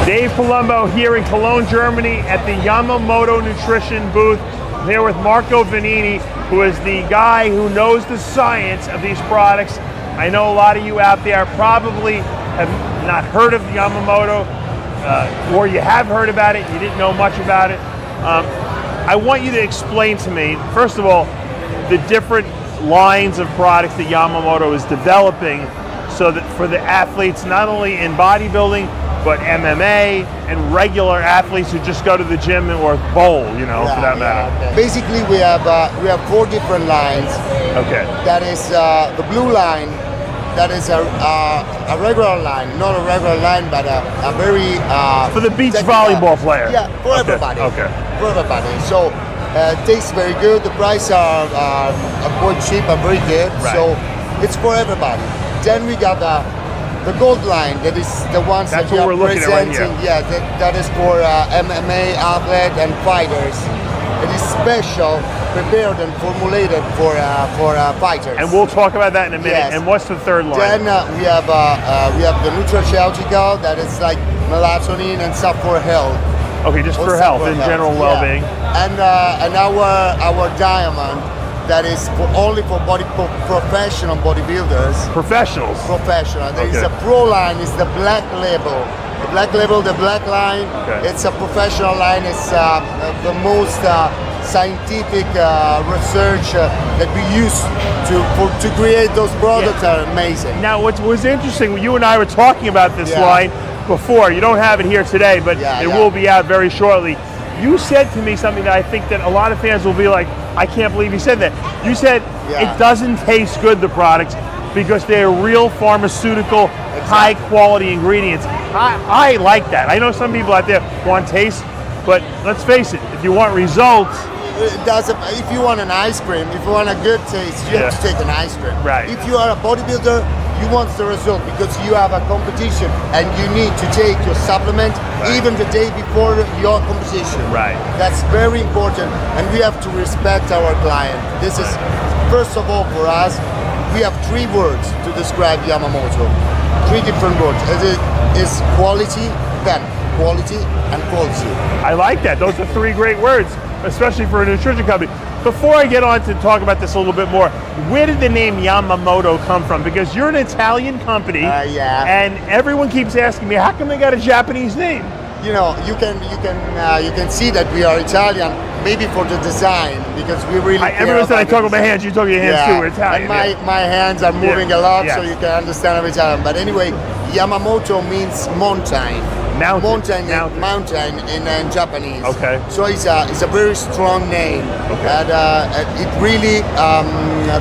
Dave Palumbo here in Cologne, Germany at the Yamamoto Nutrition booth. I'm here with Marco Vannini, who is the guy who knows the science of these products. I know a lot of you out there probably have not heard of Yamamoto, or you have heard about it, you didn't know much about it. I want you to explain to me, first of all, the different lines of products that Yamamoto is developing so that for the athletes, not only in bodybuilding, but MMA and regular athletes who just go to the gym or bowl, for that matter. Okay. Basically, we have 4 different lines. Okay. That is the blue line. That is a regular line, not a regular line, but a very for the beach volleyball player. Yeah, for everybody. Okay. For everybody. So tastes very good. The prices are quite cheap and very good. Right. So it's for everybody. Then we got the gold line, that is the ones That's that we what are we're looking at right presenting. here. Yeah, that is for MMA athletes and fighters. It is special, prepared and formulated for fighters. And we'll talk about that in a minute. Yes. And what's the third line? Then we have the nutraceutical, that is like melatonin and stuff for health. Okay, just for Also health for and health, general well-being. And our diamond, that is only for professional bodybuilders. Professionals. Professional. There is Okay. a pro line, is the black label. The black label, the black line, Okay. it's a professional line. It's the most scientific research that we use to create those products are amazing. Now, what was interesting, you and I were talking about this Yeah. line before. You don't have it here today, but it will be out very shortly. You said to me something that I think that a lot of fans will be like, I can't believe you said that. You said it doesn't taste good, the products, because they're real pharmaceutical, high quality ingredients. I like that. I know some people out there want taste, but let's face it, if you want results, If you want an ice cream, if you want a good taste, you have to take an ice cream. Right. If you are a bodybuilder, you want the result because you have a competition and you need to take your supplement even the day before your competition. Right. That's very important, and we have to respect our client. This is, first of all, for us, we have 3 words to describe Yamamoto. 3 different words. It is quality, then quality, and quality. I like that. Those are 3 great words, especially for a nutrition company. Before I get on to talk about this a little bit more, where did the name Yamamoto come from? Because you're an Italian company, and everyone keeps asking me, how come they got a Japanese name? You know, you can see that we are Italian, maybe for the design, because we really care everyone said I about talk about my hands, you talk about your hands too, we're Italian. And my hands are moving a lot, so you can understand I'm Italian. But anyway, Yamamoto means mountain. Mountain in Japanese. Okay. So it's a very strong name. Okay. And it really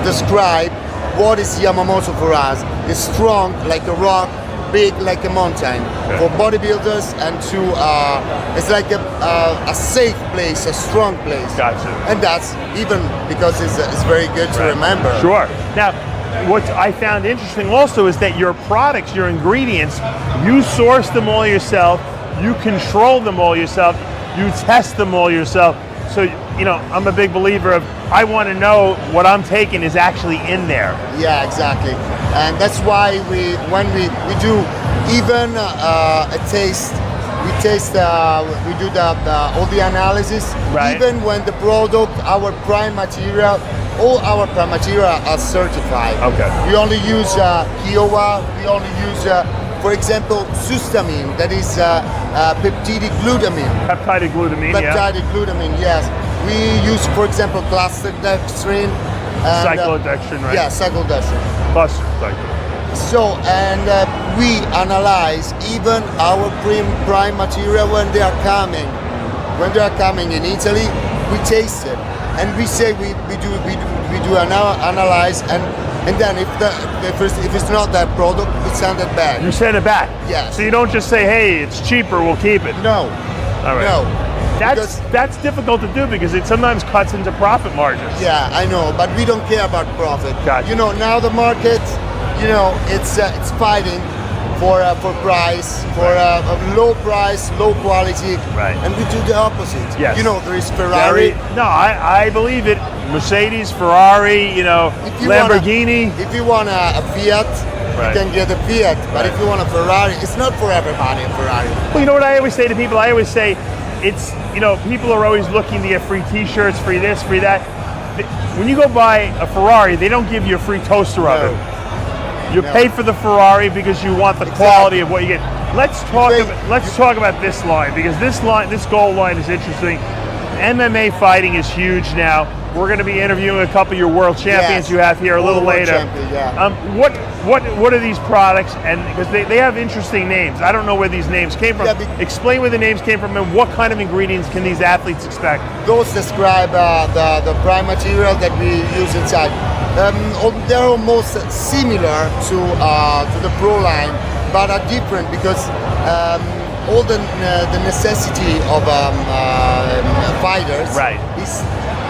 describes what is Yamamoto for us. It's strong like a rock, big like a mountain. Okay. For bodybuilders, and it's like a safe place, a strong place. Gotcha. And that's even because it's very good to remember. Sure. Now, what I found interesting also is that your products, your ingredients, you source them all yourself, you control them all yourself, you test them all yourself. So, I'm a big believer of, I want to know what I'm taking is actually in there. Yeah, exactly. And that's why when we do even a taste, we do all the analysis. Right. Even when the product, our prime material, all our prime material are certified. Okay. We only use Kiowa. We only use, for example, cysteamine. That is peptidic glutamine. Peptided glutamine, Peptided glutamine, yes. We use, for example, cyclodextrin. Cyclodextrin, right? Yeah, cyclodextrin. Plus cyclodextrin. So, and we analyze even our prime material when they are coming. When they are coming in Italy, we taste it, and we say we do analyze, and then if it's not that product, we send it back. You send it back. Yes. So you don't just say, hey, it's cheaper, we'll keep it. No. All right. No. That's difficult to do because it sometimes cuts into profit margins. Yeah, I know, but we don't care about profit. Gotcha. Now the market, it's fighting for price, for low price, low quality, Right. and we do the opposite. Yes. There is Ferrari. I believe it. Mercedes, Ferrari, Lamborghini. If you want a Fiat, Right. you can get a Fiat. But Right. if you want a Ferrari, it's not for everybody a Ferrari. Well, you know what I always say to people? I always say, it's, you know, people are always looking to get free t-shirts, free this, free that. When you go buy a Ferrari, they don't give you a free toaster oven. You pay for the Ferrari because you want the quality of what you get. Let's talk about this line, because this gold line is interesting. MMA fighting is huge now. We're going to be interviewing a couple of your world champions you have here a little later. What are these products? And because they have interesting names. I don't know where these names came from. Explain where the names came from and what kind of ingredients can these athletes expect? Those describe the prime material that we use inside. They're almost similar to the pro line, but are different because all the necessity of fighters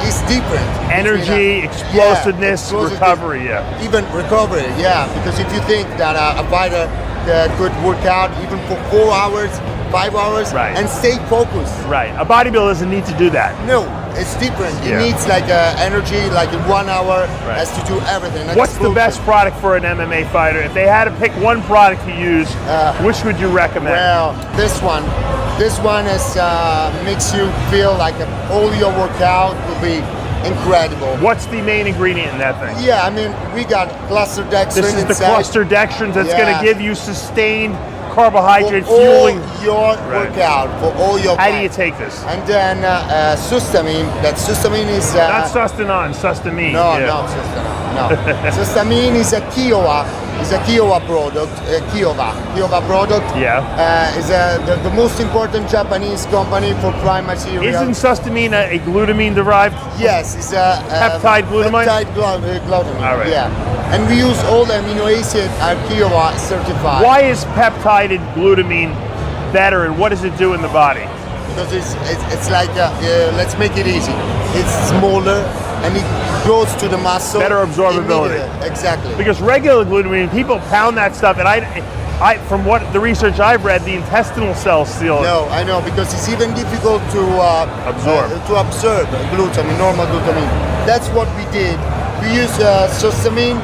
is different. Energy, explosiveness, recovery, Even recovery, because if you think that a fighter could work out even for 4 hours, 5 hours, and stay focused. Right, a bodybuilder doesn't need to do that. No, it's different. It needs like energy, like in 1 hour, has to do everything. Like what's the best product for an MMA fighter? If they had to pick one product to use, which would you recommend? Well, this one is makes you feel like all your workout will be incredible. What's the main ingredient in that thing? Yeah, I mean, we got cluster dextrin. This is the cluster dextrins that's going to give you sustained carbohydrate for fueling all your workout, for all your How do you take this? And then sustamine. That sustamine is not sustanon, sustamine. No, not sustanon. No, sustamine is a Kiowa. It's a Kiowa product. Kiowa product. Is the most important Japanese company for prime material. Isn't sustamine a glutamine derived? Yes, it's a peptide glutamine. Peptide glutamine. All right. Yeah, and we use all the amino acids are Kiowa certified. Why is peptided glutamine better, and what does it do in the body? Because it's like let's make it easy. It's smaller and it goes to the muscle. Better absorbability. Exactly. Because regular glutamine, people pound that stuff, and I from what the research I've read, the intestinal cells seal it. No, I know, because it's even difficult to absorb glutamine, normal glutamine. That's what we did. We use sustamine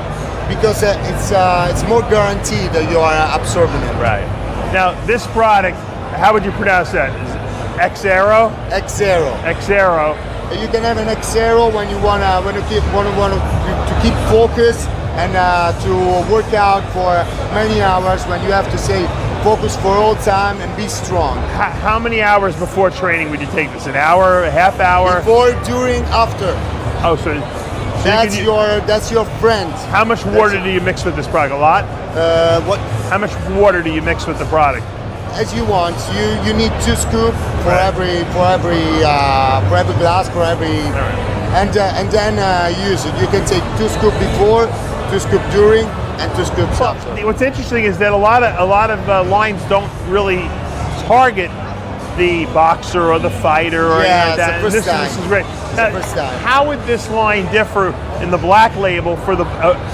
because it's more guaranteed that you are absorbing it. Right. Now, this product, how would you pronounce that? Is it Xero? Xero. Xero. You can have an Xero when you to keep focus and to work out for many hours, when you have to stay focused for all time and be strong. How many hours before training would you take this? An hour, a half hour? Before, during, after. Oh, so that's your friend. How much water do you mix with this product? A lot? What? How much water do you mix with the product? As you want. You need 2 scoops for every glass, for every, and then use it. You can take 2 scoops before, 2 scoops during, and 2 scoops after. What's interesting is that a lot of lines don't really target the boxer or the fighter or anything like that. This is great. Now, how would this line differ in the black label for the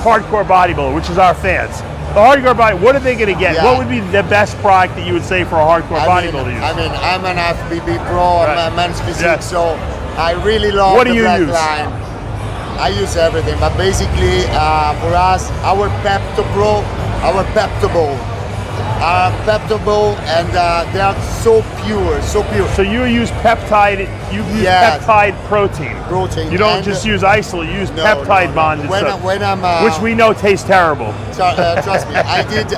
hardcore bodybuilder, which is our fans? The hardcore body, what are they going to get? What would be the best product that you would say for a hardcore bodybuilder to use? I mean, I'm an FIBB pro, I'm a men's physique, so I really love the black line. I use everything, but basically for us, our Pepto Pro, our Pepto and they are so pure. So you use peptide, peptide protein. You don't just use isolate, you use peptide bonded stuff, which we know tastes terrible. Trust me, I did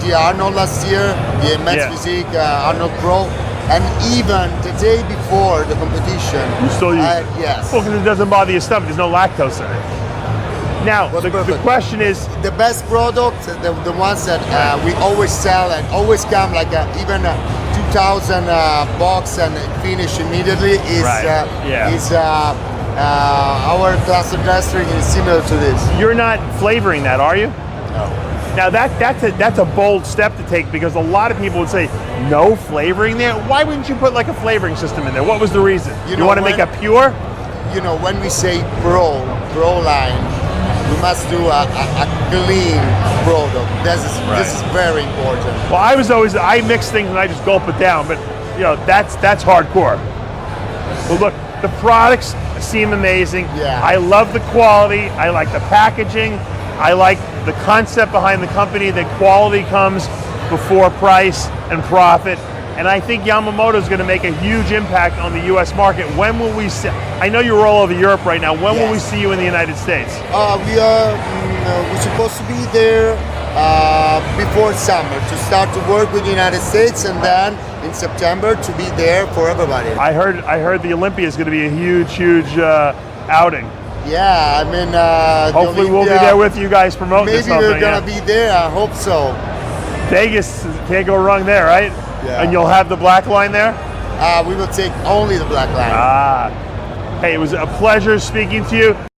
the Arnold last year, the men's physique Arnold Pro, and even the day before the competition. You still use it? Yes. Well, because it doesn't bother your stomach, there's no lactose in it. Now, the question is... The best products, the ones that we always sell and always come like even 2,000 box and finish immediately is our cluster dextrin is similar to this. You're not flavoring that, are you? No. Now that's a bold step to take, because a lot of people would say, no flavoring there? Why wouldn't you put like a flavoring system in there? What was the reason? You want to make it pure? You know, when we say pro line, we must do a clean product. This is very important. Well, I mix things and I just gulp it down, but you know, that's hardcore. Well, look, the products seem amazing. Yeah. I love the quality. I like the packaging. I like the concept behind the company, that quality comes before price and profit. And I think Yamamoto is going to make a huge impact on the U.S. market. When will we see? I know you're all over Europe right now. When will we see you in the United States? We're supposed to be there before summer to start to work with the United States, and then in September to be there for everybody. I heard the Olympia is going to be a huge outing. Yeah, I mean, hopefully we'll be there with you guys promoting this. Maybe we're gonna be there. I hope so. Vegas can't go wrong there, right? Yeah. And you'll have the black line there? We will take only the black line. Hey, it was a pleasure speaking to you.